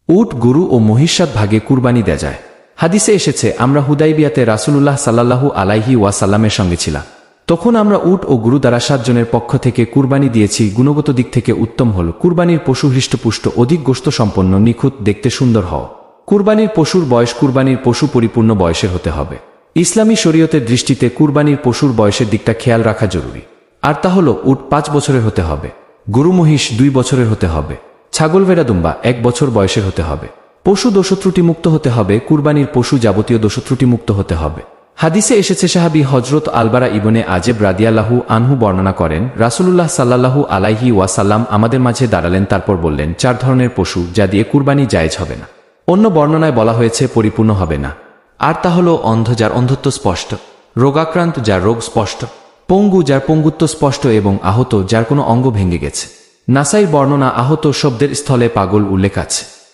উট, গরু ও মহিষাত ভাগে কুরবানি দেয়া যায়। হাদিসে এসেছে, আমরা হুদাইবিয়াতে রাসূলুল্লাহ সাল্লাল্লাহু আলাইহি ওয়াসাল্লামের সঙ্গে ছিলাম। তখন আমরা উট ও গরু দ্বারা 7 জনের পক্ষ থেকে কুরবানি দিয়েছি। গুণগত দিক থেকে উত্তম হল কুরবানির পশু হৃষ্টপুষ্ট, অধিক গোশত সম্পন্ন, নিখুঁত, দেখতে সুন্দর হও। কুরবানির পশুর বয়স, কুরবানির পশু পরিপূর্ণ বয়সের হতে হবে। ইসলামী শরীয়তের দৃষ্টিতে কুরবানির পশুর বয়সের দিকটা খেয়াল রাখা জরুরি। আর তা হল, উট 5 বছরের হতে হবে, গরু মহিষ 2 বছরের হতে হবে, ছাগল ভেড়া দুম্বা 1 বছর বয়সের হতে হবে। পশু দোষত্রুটি মুক্ত হতে হবে। কুরবানির পশু যাবতীয় দোষত্রুটি মুক্ত হতে হবে। হাদিসে এসেছে, সাহাবী হযরত আলবারা ইবনে আজেব রাদিয়াল্লাহু আনহু বর্ণনা করেন, রাসূলুল্লাহ সাল্লাল্লাহু আলাইহি ওয়াসাল্লাম আমাদের মাঝে দাঁড়ালেন, তারপর বললেন, 4 ধরনের পশু যা দিয়ে কুরবানি জায়েজ হবে না। অন্য বর্ণনায় বলা হয়েছে পরিপূর্ণ হবে না। আর তা হল অন্ধ যার অন্ধত্ব স্পষ্ট, রোগাক্রান্ত যার রোগ স্পষ্ট, পঙ্গু যার পঙ্গুত্ব স্পষ্ট এবং আহত যার কোনো অঙ্গ ভেঙে গেছে। নাসাইর বর্ণনা, আহত শব্দের স্থলে পাগল উল্লেখ আছে।